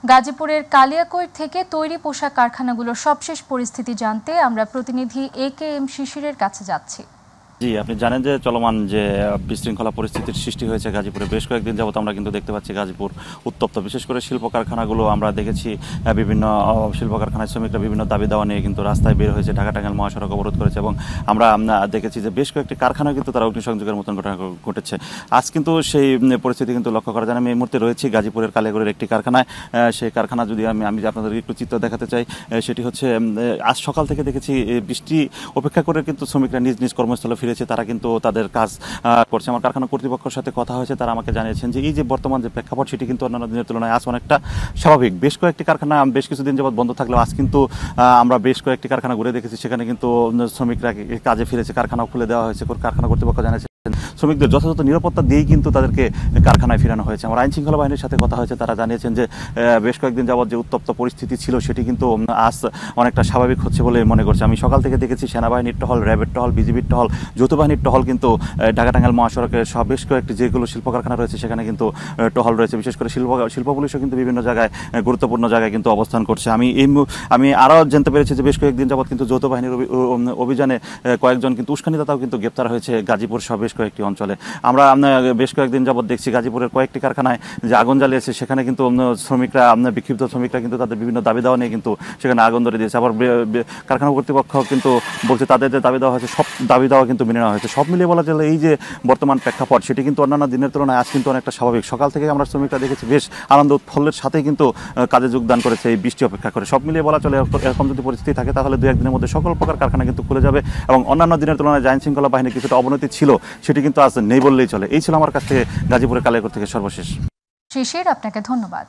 গাজীপুরের কালিয়াকৈর থেকে তৈরি পোশাক কারখানাগুলোর সবশেষ পরিস্থিতি জানতে আমরা প্রতিনিধি এ.কে.এম শিশিরের কাছে যাচ্ছি। জি, আপনি জানেন যে চলমান যে বিশৃঙ্খলা পরিস্থিতির সৃষ্টি হয়েছে গাজীপুরে বেশ কয়েকদিন যাবত আমরা কিন্তু দেখতে পাচ্ছি গাজীপুর উত্তপ্ত। বিশেষ করে শিল্প কারখানাগুলো আমরা দেখেছি বিভিন্ন শিল্প কারখানার শ্রমিকরা বিভিন্ন দাবি দাওয়া নিয়ে কিন্তু রাস্তায় বের হয়েছে, ঢাকা টাঙ্গাইল মহাসড়ক অবরোধ করেছে এবং আমরা দেখেছি যে বেশ কয়েকটি কারখানায় কিন্তু তারা অগ্নিসংযোগের মতন ঘটনা ঘটেছে। আজ কিন্তু সেই পরিস্থিতি কিন্তু লক্ষ্য করা যায়। আমি এই মুহূর্তে রয়েছি গাজীপুরের কালিয়াকৈরের একটি কারখানায়। সেই কারখানা যদি আমি আপনাদেরকে একটু চিত্র দেখাতে চাই, সেটি হচ্ছে আজ সকাল থেকে দেখেছি বৃষ্টি উপেক্ষা করে কিন্তু শ্রমিকরা নিজ নিজ কর্মস্থলে ফিরেছে, তারা কিন্তু তাদের কাজ করছে। আমার কারখানা কর্তৃপক্ষের সাথে কথা হয়েছে, তারা আমাকে জানিয়েছেন যে এই যে বর্তমান যে প্রেক্ষাপট সেটি কিন্তু অন্যান্য দিনের তুলনায় আজ অনেকটা স্বাভাবিক। বেশ কয়েকটি কারখানা বেশ কিছুদিন যাবৎ বন্ধ থাকলেও আজ কিন্তু আমরা বেশ কয়েকটি কারখানা ঘুরে দেখেছি, সেখানে কিন্তু শ্রমিকরা কাজে ফিরেছে, কারখানাও খুলে দেওয়া হয়েছে। কারখানা কর্তৃপক্ষ জানিয়েছে শ্রমিকদের যথাযথ নিরাপত্তা দিয়েই কিন্তু তাদেরকে কারখানায় ফেরানো হয়েছে। আমার আইন শৃঙ্খলা বাহিনীর সাথে কথা হয়েছে, তারা জানিয়েছেন যে বেশ কয়েকদিন যাবৎ যে উত্তপ্ত পরিস্থিতি ছিল সেটি কিন্তু আজ অনেকটা স্বাভাবিক হচ্ছে বলে মনে করছে। আমি সকাল থেকে দেখেছি সেনাবাহিনীর টহল, র্যাবের টহল, বিজিবির টহল, যৌথ বাহিনীর টহল কিন্তু ঢাকা টাঙ্গাইল মহাসড়কের সব বেশ কয়েকটি যেগুলো শিল্প কারখানা রয়েছে সেখানে কিন্তু টহল রয়েছে। বিশেষ করে শিল্প পুলিশও কিন্তু বিভিন্ন জায়গায় গুরুত্বপূর্ণ জায়গায় কিন্তু অবস্থান করছে। আমি আরও জানতে পেরেছি যে বেশ কয়েকদিন যাবৎ কিন্তু যৌথ বাহিনীর অভিযানে কয়েকজন কিন্তু উস্কানিদাতাও কিন্তু গ্রেপ্তার হয়েছে গাজীপুর সহ বেশ কয়েকটি অঞ্চলে। আমরা বেশ কয়েকদিন যাবৎ দেখছি গাজীপুরের কয়েকটি কারখানায় যে আগুন জ্বালিয়েছে, সেখানে কিন্তু শ্রমিকরা বিক্ষিপ্ত শ্রমিকরা কিন্তু তাদের বিভিন্ন দাবি দেওয়া নিয়ে কিন্তু সেখানে আগুন ধরে দিয়েছে। আবার কারখানা কর্তৃপক্ষ কিন্তু বলছে তাদের যে দাবি দেওয়া হয়েছে সব দাবি দেওয়া কিন্তু মেনে নেওয়া হয়েছে। সব মিলিয়ে বলা চলে এই যে বর্তমান প্রেক্ষাপট সেটি কিন্তু অন্যান্য দিনের তুলনায় আজ কিন্তু অনেকটা স্বাভাবিক। সকাল থেকে আমরা শ্রমিকরা দেখেছি বেশ আনন্দ উৎফুল্লের সাথেই কিন্তু কাজে যোগদান করেছে এই বৃষ্টি অপেক্ষা করে। সব মিলিয়ে বলা চলে এরকম যদি পরিস্থিতি থাকে তাহলে দু একদিনের মধ্যে সকল প্রকার কারখানা কিন্তু খুলে যাবে এবং অন্যান্য দিনের তুলনায় আইন শৃঙ্খলা বাহিনীর কিছুটা অবনতি ছিল সেটি কিন্তু আজ নেই বললেই চলে। এই ছিল আমার কাছ থেকে গাজীপুরের কালিয়াকৈর থেকে সর্বশেষ। শিশির, আপনাকে ধন্যবাদ।